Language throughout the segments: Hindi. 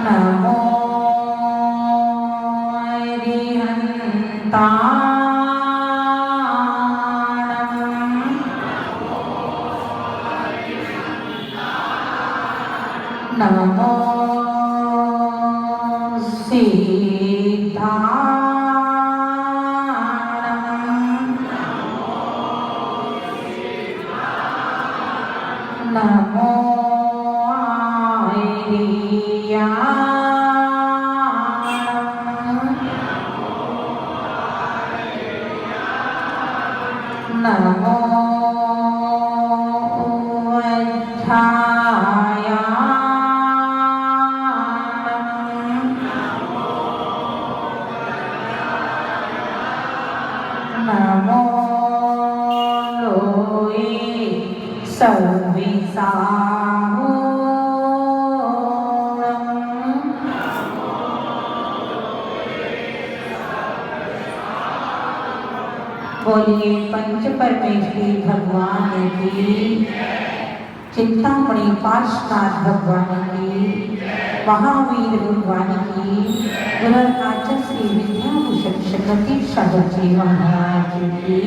नमो अरिहन्ताणं नमो सिद्धाणं नमो नमो नमो लोये सर्वेसाहूणं बोलिए पंच परमेश्वरी भगवान की, चिंतामणि पार्श्वनाथ भगवान की, महावीर भगवान की, गुरुराजा श्री विद्याभूषण श्रीमती शारदाजी महाराज की।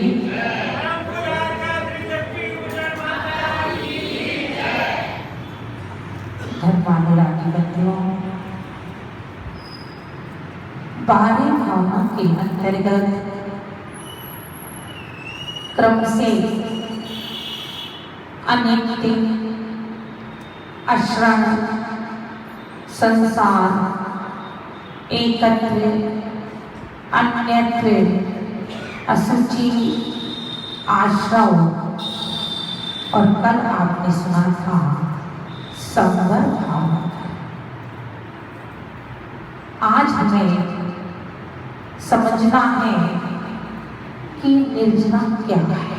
धर्मानुरागी बंधुओं, 12 भावना के अंतर्गत क्रम से अनित्य, अश्रण, संसार, एकत्र, अन्यत्र, असुचि, आश्रव और कल आपने सुना था संवर भावना। आज हमें समझना है कि निर्जना क्या है।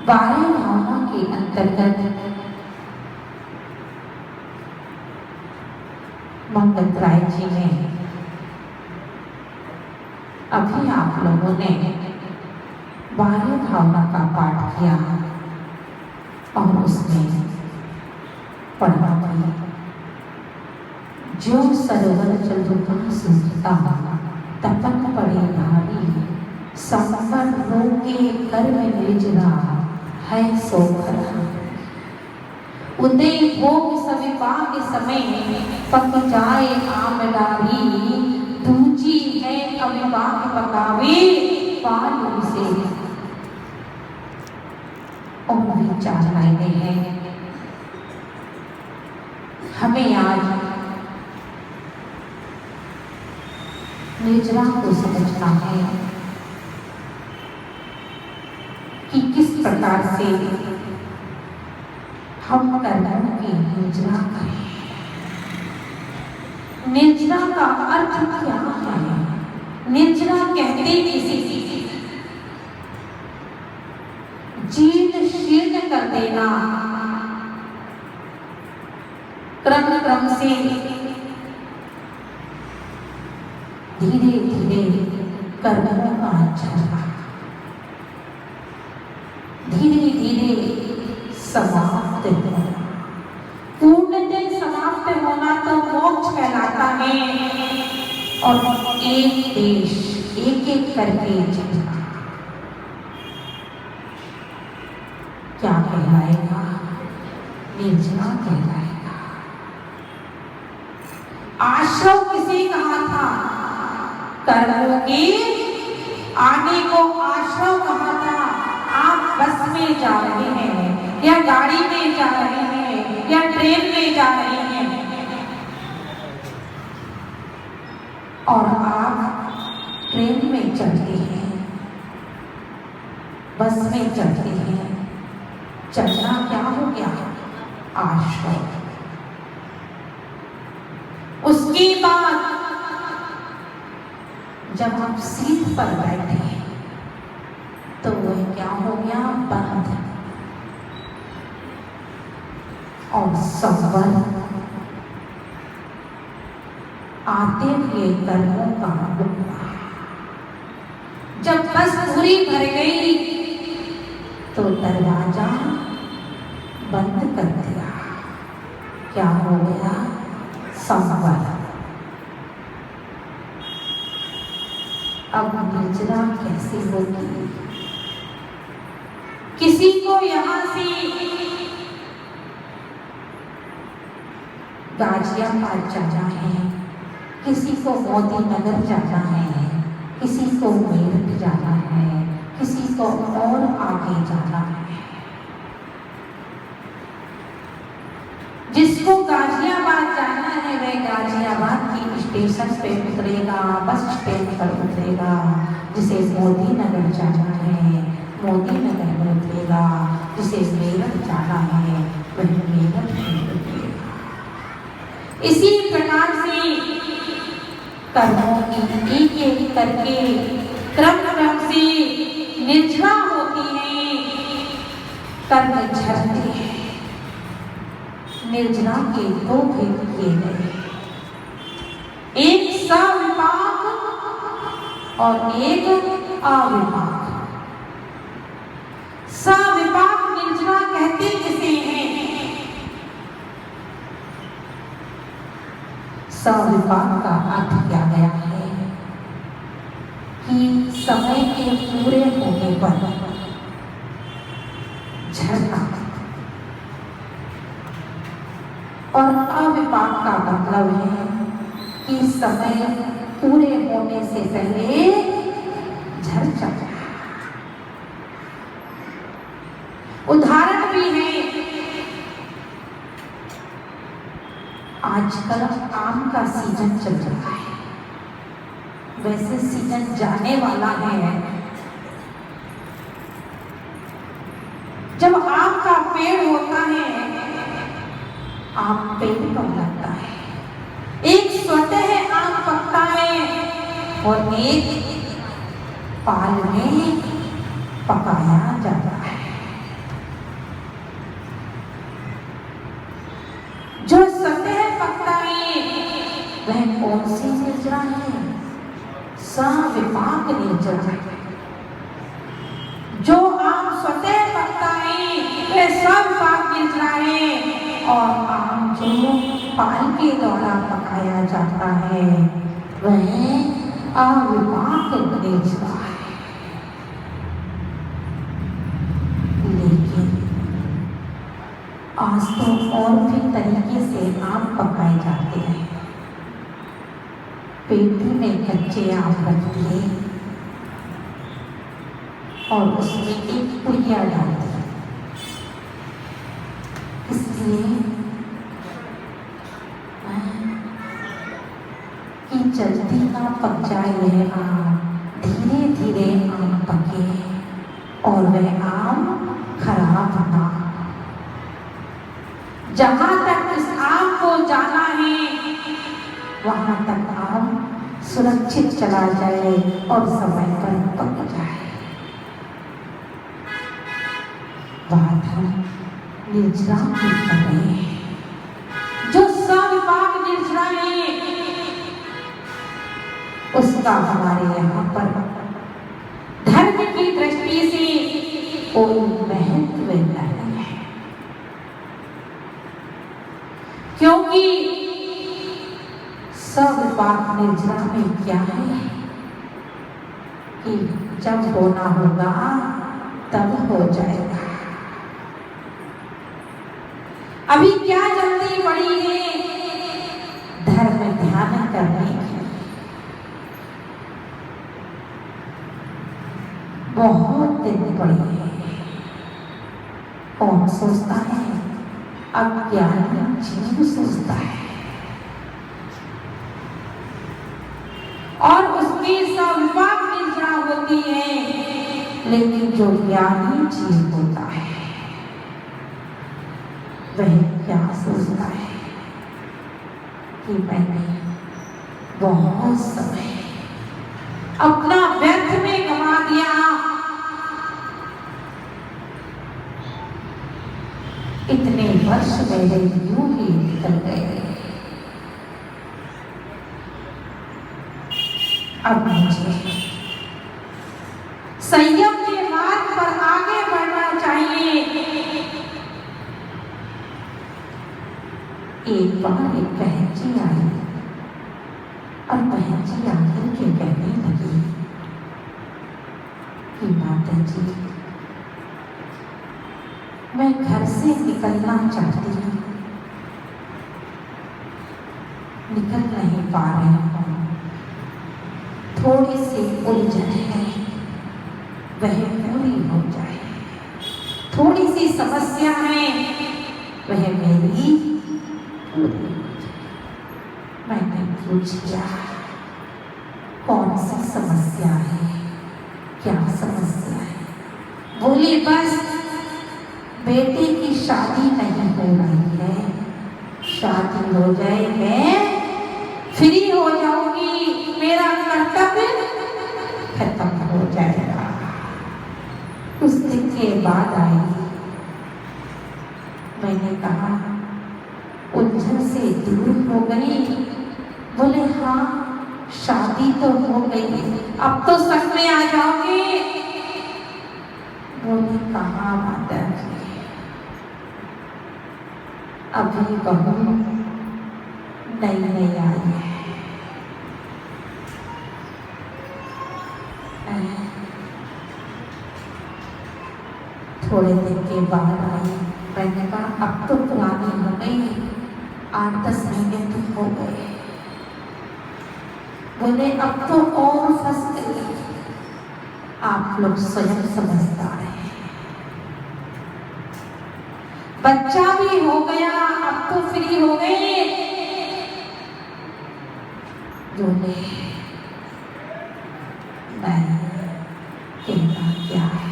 बारह भावना के अंतर्गत मंगतराय जी ने अभी आप लोगों ने 12 भावना का पाठ किया और उसमें पढ़ा कि जो सरोवर जलुका सुनता तपन पड़े नारी, संवर रोके कर में निर्जरा है सोखर। उदय भोग सविपा के समय पक जाए आम डारी, दूजी है अविवाह पकावे पाल से। और विचार लाए हैं हमें आज निर्जरा को समझना है कि किस प्रकार से हम कर्मों की निर्जरा करें। निर्जरा का अर्थ क्या है? निर्जरा कहते किसी जीर्ण शीर्ण कर देना, क्रम क्रम से धीरे धीरे कर्मों का झरना धीरे धीरे समाप्त होना। पूर्णतः समाप्त होना तो मोक्ष कहलाता है और एक देश एक एक करके जीना क्या कहलाएगा? निर्जना कहलाएगा। आश्रव किसे कहा था? कर्मों के आने को आश्रव कहा था। आप बस में जा रहे हैं या गाड़ी में जा रहे हैं या ट्रेन में जा रहे हैं और आप ट्रेन में चढ़ते हैं, बस में चढ़ते हैं, चढ़ना क्या हो गया? आश्रव। उसके बाद जब आप सीट पर बैठे तो वह क्या हो गया? बंध। और संवर आते हुए कर्मों का टुकड़ा। जब बस पूरी भर गई तो दरवाजा बंद कर दिया। क्या हो गया? संवर। अब निर्जरा कैसे होगी? किसी को यहां से गाजियाबाद जाना है, किसी को मोदी नगर जाना है, किसी को मेरठ जाना है, किसी को और आगे जाना है। जिसको गाजियाबाद जाना है वह गाजियाबाद की स्टेशन पे उतरेगा, बस स्टैंड पर उतरेगा। जिसे मोदी नगर जाना है मोदी नगर में उतरेगा, जिसे मेरठ जाना है वह मेरठ में उतरेगा। इसी प्रकार से कर्मों की एक एक करके क्रम क्रम से निर्जरा होती है, कर्म झरते हैं। निर्जरा के दो भेद किए गए, एक सविपाक और एक अविपाक। सविपाक निर्जरा कहते किसे हैं? सविपाक का अर्थ किया गया है कि समय के पूरे होने पर झरना, और अविपाक का मतलब है कि समय पूरे होने से पहले झर जाता। उदाहरण भी है, आजकल आम का सीजन चल रहा है, वैसे सीजन जाने वाला है। जब आम का पेड़ होता है, आम पेड़ पर लगता है, एक स्वतः आम पकता है और एक पाल में पकाया जाता है। जो स्वतः पकता है वह कौन सी निर्जरा है? सविपाक निर्जरा है। जो आम स्वतः पकता है वह सविपाक निर्जरा है, और आम जो पाल के द्वारा पकाया जाता है वह अविपाक निर्जरा है। लेकिन आज तो और भी तरीके से आम पकाए जाते हैं। पेटी में कच्चे आम रख दिए और उसमें एक पुड़िया डाल दी, इसलिए कि जल्दी ना पक जाए यह आम, धीरे धीरे आम पके और वह आम खराब ना। जहां तक इस आम को जाना है वहां तक आम सुरक्षित चला जाए और समय पर पक जाए। बात हम निर्जरा की कर रहे हैं। जो सविपाक निर्जरा है उसका हमारे यहाँ पर धर्म की दृष्टि से कोई महत्व नहीं है, क्योंकि सविपाक निर्जरा में क्या है कि जब होना होगा तब हो जाएगा। अभी क्या जल्दी पड़ी है धर्म ध्यान करने की, बहुत दिन पड़ी है। कौन सोचता है? अज्ञानी जीव सोचता है, और उसकी सविपाक निर्जरा होती है। लेकिन जो ज्ञानी जीव होता है वह क्या सोचता है कि मैंने बहुत समय अपना व्यर्थ में गंवा दिया, इतने वर्ष मेरे यूं ही निकल गए। अब मुझे संयम के मार्ग पर आगे बढ़ना चाहिए। एक बार एक बहन जी आई और बहन जी आकर के कहने लगी कि माता जी, मैं घर से निकलना चाहती हूँ, निकल नहीं पा रही हूँ, थोड़ी सी उलझन है, वह पूरी हो जाए, थोड़ी सी समस्या है, वह मेरी पूरी हो जाए। मैंने पूछ लिया, कौन सी समस्या है, क्या समस्या है? बोली, बस बेटे की शादी नहीं हो रही है, शादी हो जाएगी, फ्री हो जाऊंगी, मेरा कर्तव्य खत्म हो जाएगा। उस दिन के बाद आई, मैंने कहा उलझन से दूर हो गई? बोले हाँ, शादी तो हो गई, अब तो सच में आ जाओगे? बोले कहाँ माता जी, अभी बहू नई आई है। थोड़े दिन के बाद आई, मैंने कहा अब तो पुरानी हो गई, 8-10 महीने तो हो गए। बोले अब तो और फंस गई, आप लोग स्वयं समझदार हैं, बच्चा भी हो गया, अब तो फ्री हो गए। बोले नहीं, कहना क्या है,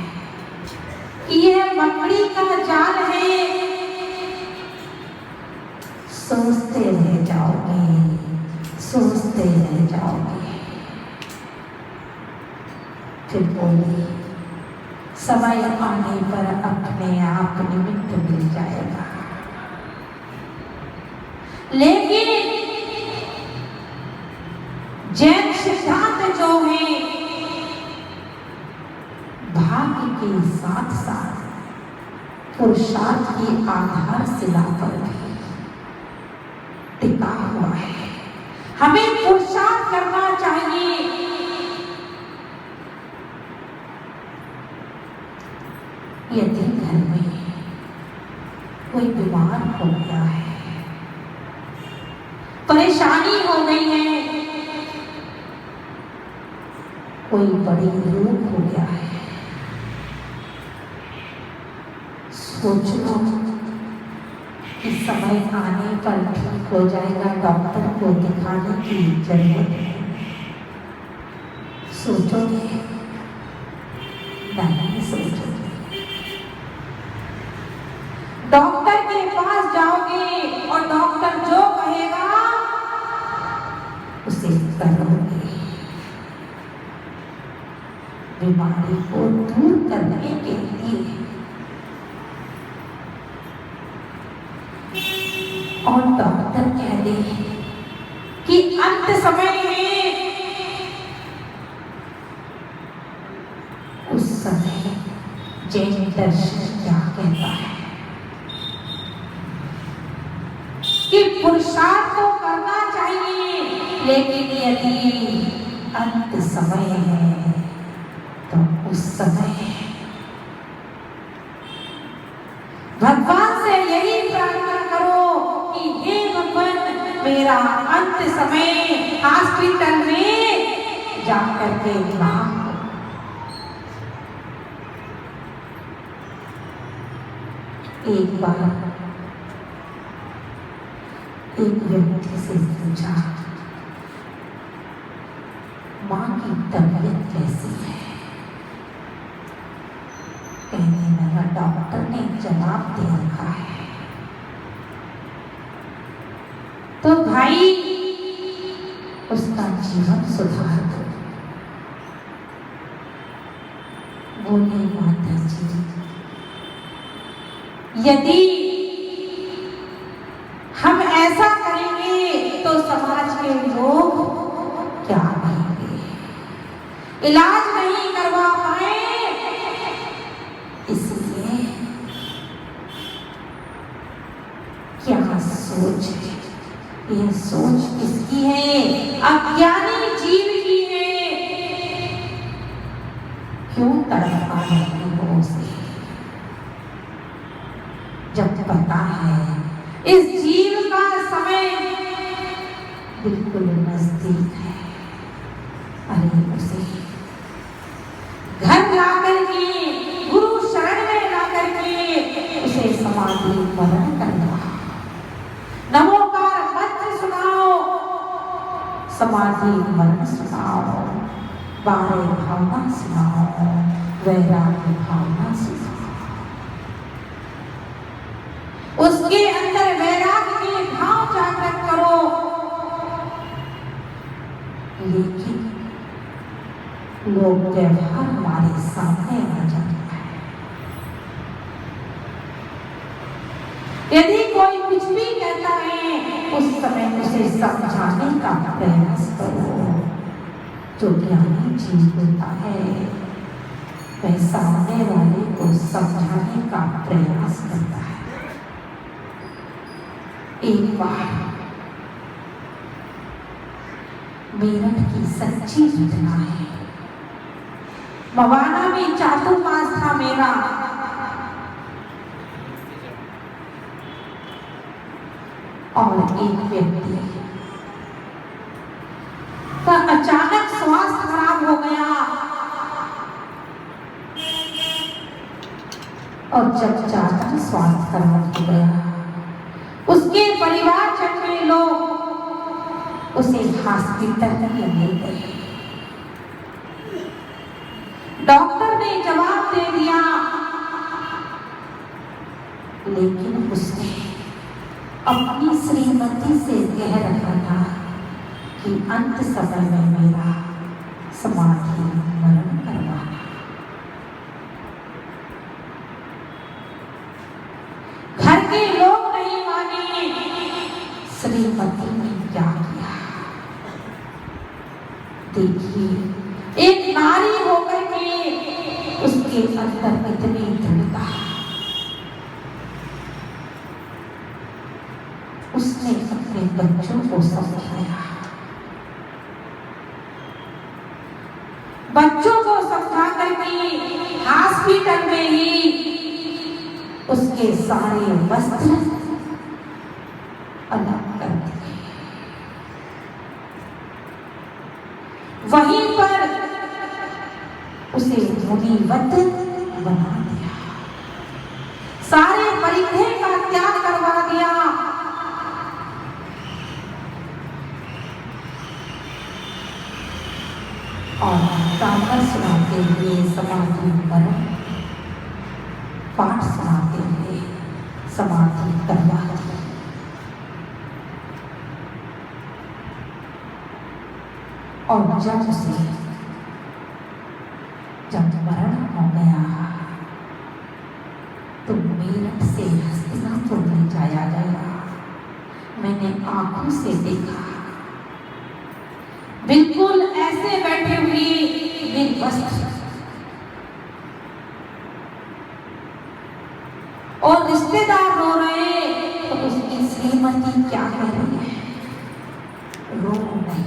यह मकड़ी का जाल है, सोचते रह जाओगे, सोचते रह जाओगे। फिर बोली, समय आने पर अपने आप निमित्त मिल जाएगा, लेकिन जैन सिद्धांत जो है, भाग्य के साथ साथ पुरुषार्थ की आधारशिला पर भी टिका हुआ है। हमें पुरुषार्थ करना चाहिए। यदि घर में कोई बीमार हो गया है, परेशानी हो गई है, कोई बड़ी रोग हो गया है, सोच लो कि समय आने पर ठीक हो जाएगा, डॉक्टर को दिखाने की जरूरत है। सोचोगे? नहीं सोचोगे। डॉक्टर के पास जाओगे और डॉक्टर जो कहेगा उसे करोगे। बीमारी को दूर करने के लिए और डॉक्टर कह दे कि अंत समय में, उस समय जैन दर्शन क्या कहता है कि पुरुषार्थ तो करना चाहिए, लेकिन यदि अंत समय है तो उस समय भगवान से यही प्रार्थना करो कि हे भगवान, मेरा अंत समय हॉस्पिटल में जाकर के ना हो। एक बार एक व्यक्ति से पूछा, माँ की तबीयत कैसी है? कहने लगा, डॉक्टर ने जवाब दे रखा है। तो भाई उसका जीवन सुधार दो। बोले, माता जी, यदि हम ऐसा करेंगे तो समाज के लोग क्या कहेंगे? इलाज नहीं करवा पाए, इसलिए क्या सोच है? यह सोच किसकी है? अज्ञानी जीव की है। क्यों तड़पा रही हो उसे, जब पता है इस जीव का समय बिल्कुल नजदीक है। अरे उसे घर लाकर के, गुरु शरण में लाकर के उसे समाधि वरण करना, नमोकार मंत्र सुनाओ, समाधि वरण सुनाओ, बारे भावना सुनाओ, वैराग्य भावना सुनाओ। उसके अंदर वैराग्य के भाव जागृत करो। लेकिन लोग व्यवहार हमारे सामने आ जाता है। यदि कोई कुछ भी कहता है, उस समय उसे समझाने का प्रयास करो। जो ज्ञानी जीव होता है वह सामने वाले को समझाने का प्रयास करता है। एक बार मेरठ की सच्ची घटना है। मवाना में चातुर्मास था मेरा। और एक व्यक्ति का अचानक स्वास्थ्य खराब हो गया, और जब ज्यादा स्वास्थ्य खराब हो गया, उसके परिवारजन के लोग उसे हॉस्पिटल में ले गए। डॉक्टर ने जवाब दे दिया, लेकिन उसने अपनी श्रीमती से कह रखा था कि अंत समय में मेरा समाधि वरण करवाना। घर के लोग नहीं माने। श्रीमती ने क्या किया? देखिए, एक नारी होकर के उसके अंदर इतनी दृढ़ता, उसने अपने बच्चों को समझाया। बच्चों को समझा करके हॉस्पिटल में ही उसके सारे वस्त्र अलग कर दिए। वहीं पर उसे मुनिवत बना दिया, सारे परिग्रह का त्याग करवा दिया। और गाथा सुनाते हुए समाधि वरण, पाठ सुनाते हुए समाधि करवा दी। और जब मरण हो गया तो मेरठ से हस्तिनापुर ले जाया गया। मैंने आंखों से देखा, बिल्कुल ऐसे बैठे हुए निर्वस्त्र, और रिश्तेदार रो रहे, तो उसकी श्रीमती क्या कह रही है? रो नहीं।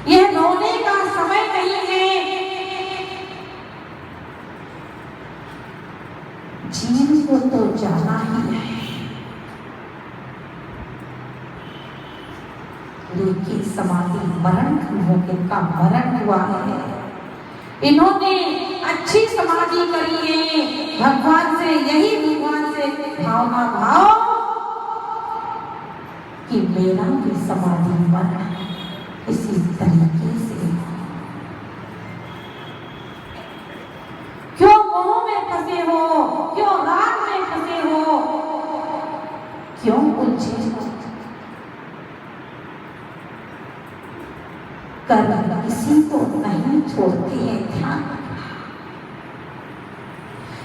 यह रोने का समय नहीं है। जीव को तो जाना ही है, लेकिन समाधि मरण का मरण हुआ है। इन्होंने अच्छी समाधि करी है, भगवान से यही भगवान से भावना भाव कि मेरा भी समाधि मरण इसी तरीके से। क्यों मोह में फंसे हो? क्यों राग में फंसे हो? क्यों उलझे हो? कर्म किसी को नहीं छोड़ते हैं। ध्यान,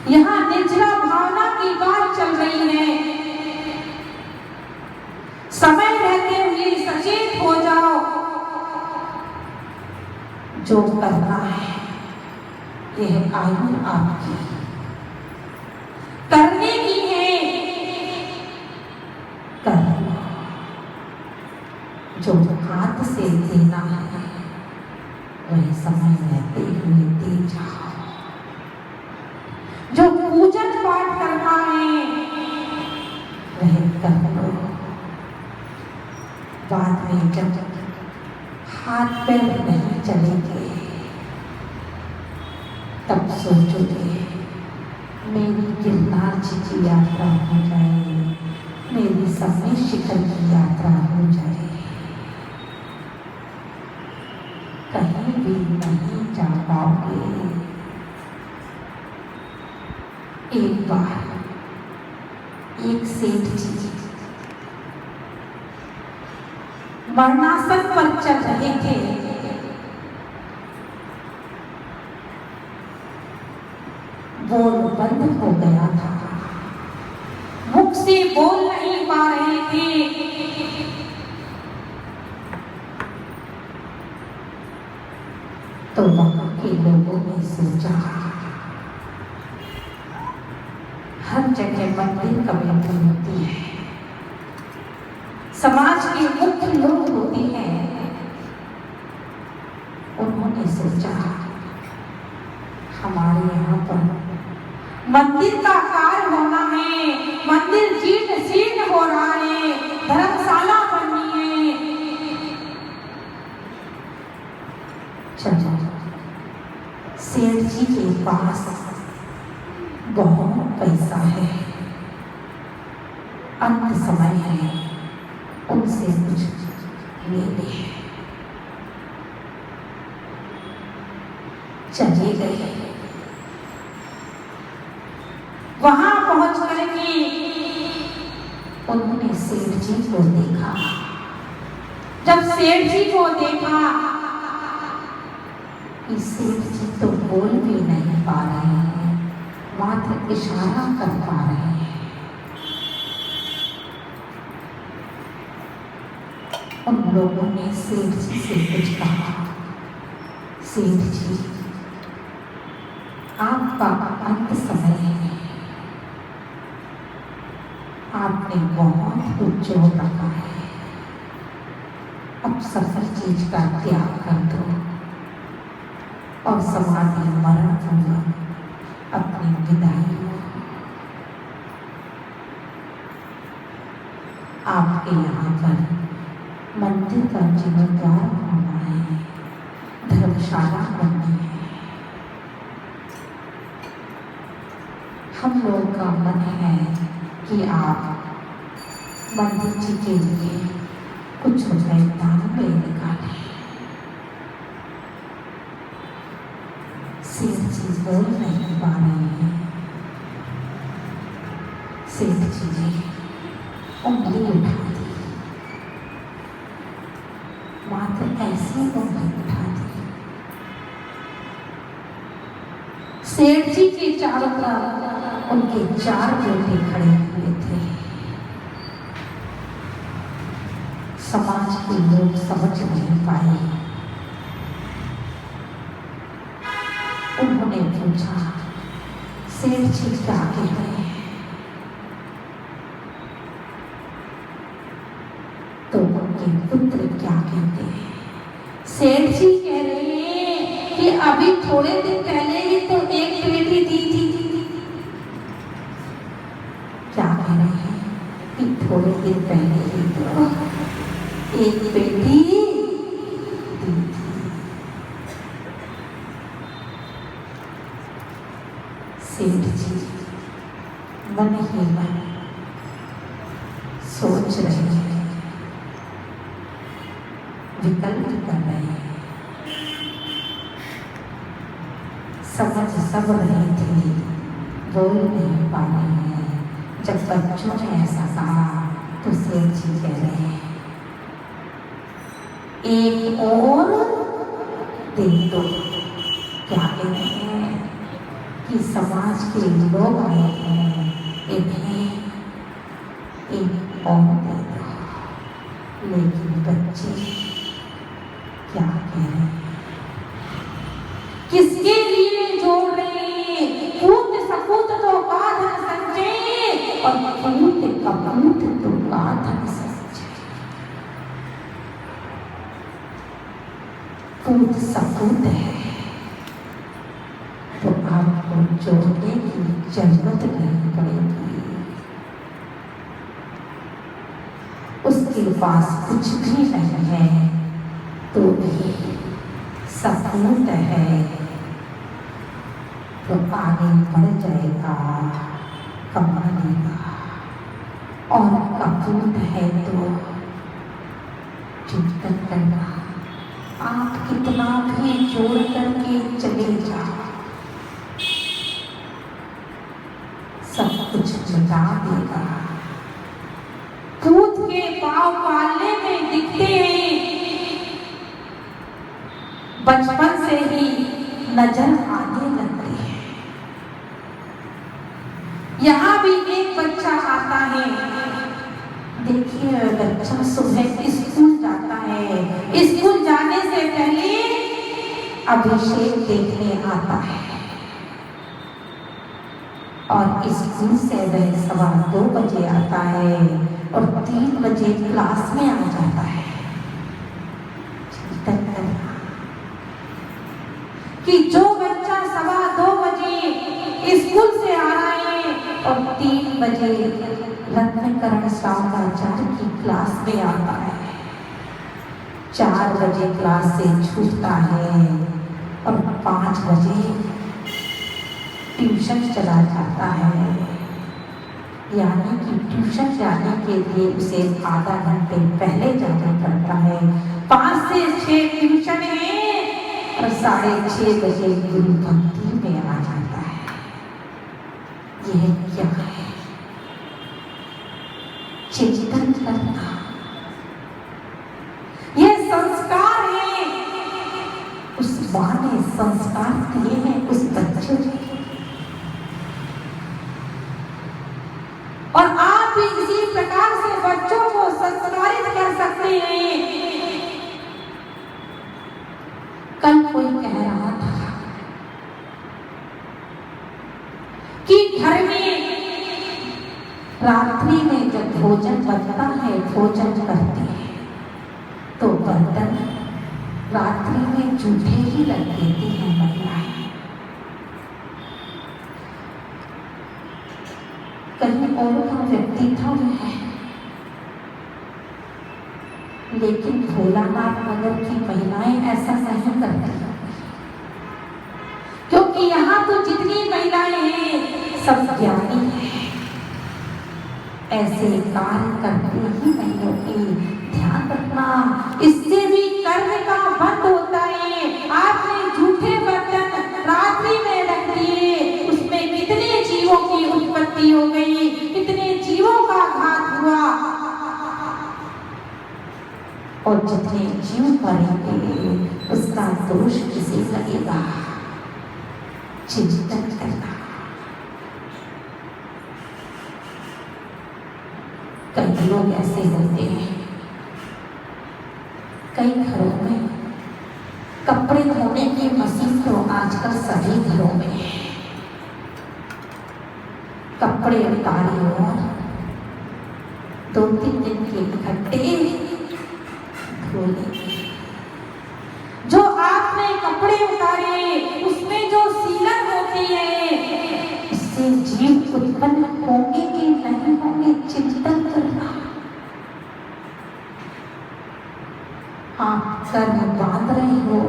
यहाँ निजरा भावना की बात चल रही है। समय रहते हुए सचेत हो जाओ। जो करना है यह आयु आपकी करने की है, कर लो। जो हाथ से देना है वही समय रहते हुए दे जाओ। जो पूजन पाठ करना है वह कर लो। बाद में जब हाथ पैर नहीं चलेंगे तब सोचोगे मेरी गिरनार जी की यात्रा हो जाए, मेरी समय शिखर की यात्रा हो जाए, कहीं भी नहीं जा पाओगे। एक बार एक सेठ जी मरणासन पर चल रहे थे। बोल बंद हो गया था, मुख से बोल नहीं पा रहे थे। तो वहां के लोगों ने सोचा हर जगह मंदिर कमेटी होती है, समाज के मुख्य लोग होते हैं। उन्होंने सोचा हमारे यहाँ पर मंदिर का कार्य होना है, मंदिर जीर्ण शीर्ण हो रहा है, धर्मशाला बननी है। चलो सेठ जी के पास बहुत पैसा है, अंत समय है, उनसे कुछ ले ले। चले गए। वहां पहुंच करके उन्होंने सेठ जी को देखा। जब सेठ जी को देखा कि सेठ जी तो बोल भी नहीं पा रहे हैं, मात्र इशारा कर पा रहे हैं। उन लोगों ने सेठ जी से कुछ कहा, सेठ जी आपका अंत समय है, आपने बहुत कुछ जोड़ रखा है, अब सफल चीज का त्याग कर दो और समाधि मरण पूर्वक अपनी विदाई हो। आपके यहाँ पर मंदिर का जीर्णोद्धार होना है, धर्मशाला बननी है। हम लोग का मन है कि आप मंदिर जी के लिए कुछ रुपए दान में निकालें। सेठ जी बोल नहीं पा रहे हैं। सेठ जी ने उंगली उठा दी, मात्र ऐसी उंगली उठा दी। सेठ जी के चारों तरफ उनके 4 बेटे खड़े हुए थे। समाज के लोग समझ नहीं पाए। उन्होंने पूछा सेठ जी क्या कह रहे हैं? तो उनके पुत्र क्या कहते हैं? सेठ जी कह रहे हैं कि अभी थोड़े दिन पहले ही तो एक बेटी दी थी। क्या कह रहे हैं कि थोड़े दिन पहले ही तो एक बेटी दी थी। सेठ जी मन ही मन सोच रहे हैं, विकल्प कर रहे हैं। समझ सब रहे थे, बोल नहीं पा रहे हैं। जब बच्चों ने ऐसा कहा तो सेठ जी कह रहे हैं एक और दे दो। क्या कह रहे हैं कि समाज के लोग आए हैं, इन्हें एक और दे दो। लेकिन बच्चे क्या कह रहे हैं? पूत सपूत है तो आपको जोड़ने की जरूरत नहीं पड़ेगी। उसके पास कुछ भी नहीं है तो भी सपूत है तो आगे बढ़ जाएगा, कमा लेगा। और कपूत है तो चिंतन करना, आप कितना भी जोड़ करके चले जाओ, सब कुछ मिटा देगा। पूत के पाँव पालने में दिखते हैं, बचपन से ही नजर आने लगते हैं। यहाँ भी एक बच्चा आता है, देखिए बच्चा सुबह स्कूल जाता है, स्कूल जाने से पहले अभिषेक देखने आता है और स्कूल से वह 2:15 बजे आता है और 3 बजे क्लास में आ जाता है। चिंतन करना कि जो बच्चा 2:15 बजे स्कूल से आ रहा है और 3 बजे रत्नकरण स्वामाचार्य की क्लास में आता है, 4 बजे क्लास से छूटता है और 5 बजे ट्यूशन चला जाता है। यानी कि ट्यूशन जाने के लिए उसे आधा घंटे पहले जाना पड़ता है। 5 से 6 ट्यूशन है और 6:30 बजे गुरु भक्ति में आ जाता है। यह क्या है? चिंतन करना, यह संस्कार है। उस माँ ने संस्कार दिए हैं उस बच्चे को, और आप भी इसी प्रकार से बच्चों को संस्कारित कर सकते हैं। कल कोई कह रहा था कि घर में रात्रि में जब भोजन बनता है, भोजन करते हैं तो बर्तन रात्रि में जूठे ही रख देती हैं महिलाएं। कहीं और का व्यक्ति था वह, लेकिन भोलानाथ नगर की महिलाएं ऐसा नहीं करती, क्योंकि यहाँ तो जितनी महिलाएं हैं सब ज्ञानी हैं। ऐसे कार्य करते ही नहीं होगी। ध्यान रखना, इससे भी कर्म का बंद होता है। आपने झूठे बर्तन रात्रि में रख दिए, उसमें कितने जीवों की उत्पत्ति हो गई, कितने जीवों का घात हुआ, और जितने जीव मरेंगे उसका दोष किसे लगेगा? चिंतन करना। कई लोग ऐसे होते हैं, कई घरों में कपड़े धोने की मशीन तो आजकल सभी घरों में है। कपड़े उतारे और 2-3 दिन के इकट्ठे धो लेंगे। जो आपने कपड़े उतारे उसमें जो सीलन होती है, उससे जीव उत्पन्न होंगे कि नहीं होंगे? चिंतन करना। आप कर्म बांध रहे हो,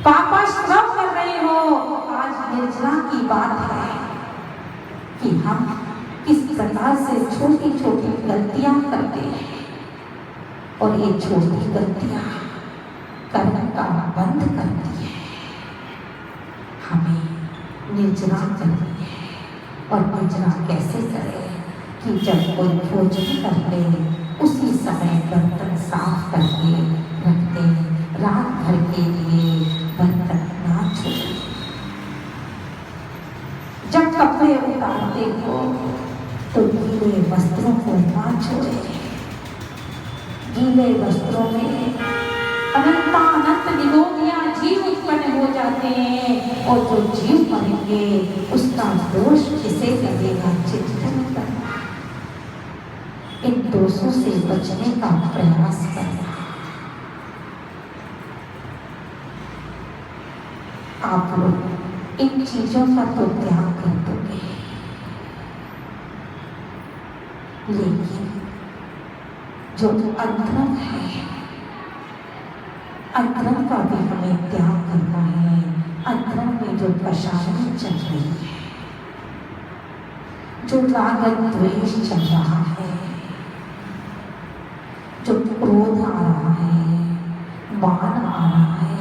पापाश्रम कर रहे हो। आज निर्जना की बात है कि हम किस प्रकार से छोटी छोटी गलतियां करते हैं, और ये छोटी गलतियां कर्म का बंद करती है। हमें निर्जना करनी है, और निर्जना कैसे करें कि जब कोई भोजन कर ले उसी समय बर्तन साफ करके रख दे, रात भर के लिए बर्तन ना छोड़े। जब कपड़े उतारते हो तो गीले वस्त्रों को ना छोड़े। गीले वस्त्रों में अनंत निरोगियां जीव उत्पन्न हो जाते हैं, और जो जीव मरेंगे उसका दोष किसे लगेगा? चिंतन करना, इन दोषों से बचने का प्रयास करना। आप लोग इन चीजों का तो त्याग कर दोगे, लेकिन जो अधर्म है, अधर्म का भी हमें त्याग करना है। अधर्म में जो कशायन चल रही है, जो राग द्वेष चल रहा है, जो क्रोध आ रहा है, मान आ रहा है।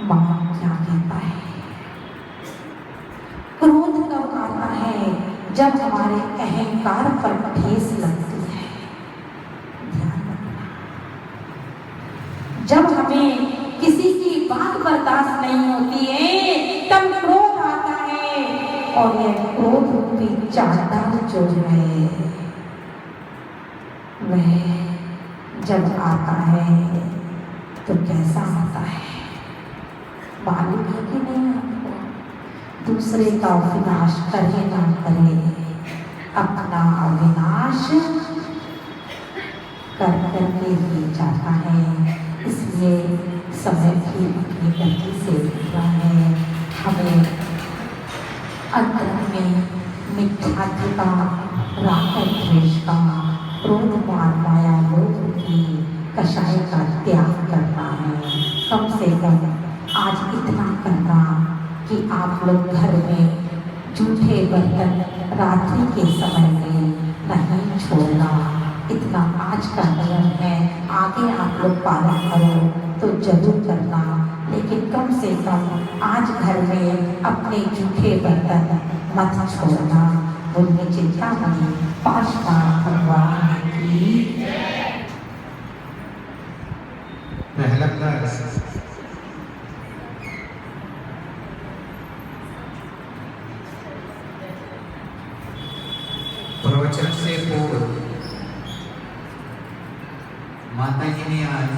मान क्या कहता है? क्रोध कब आता है? जब हमारे अहंकार पर ठेस लगती है। ध्यान रखना, जब हमें किसी की बात बर्दाश्त नहीं होती है तब क्रोध आता है। और यह क्रोध रूपी चांडाल जो है वह जब आता है तो कैसा आता है मालूम है कि नहीं आपको? दूसरे का विनाश करे ना करे, अपना विनाश कर करके ही जाता है। इसलिए समय भी अपनी गति से निकला है। हमें अंतर में मिथ्यात्वता, राग द्वेष का, क्रोध मान माया लोभ की कषाय का त्याग करना है। कम से कम आज इतना करना कि आप लोग घर में जूठे बर्तन रात्रि के समय में नहीं छोड़ना। इतना आज का नियम है। आगे आप लोग पालन करो तो जरूर करना, लेकिन कम से कम आज घर में अपने जूठे बर्तन मत छोड़ना। बोलिए चिंतामणि पार्श्वनाथ भगवान की। प्रवचन से पूर्व माता जी ने आज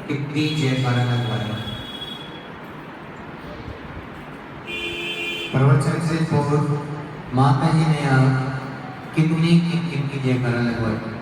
कितनी जयकारा लगवाई। प्रवचन से पूर्व माता जी ने आज कितनी जयकारा लगवाई।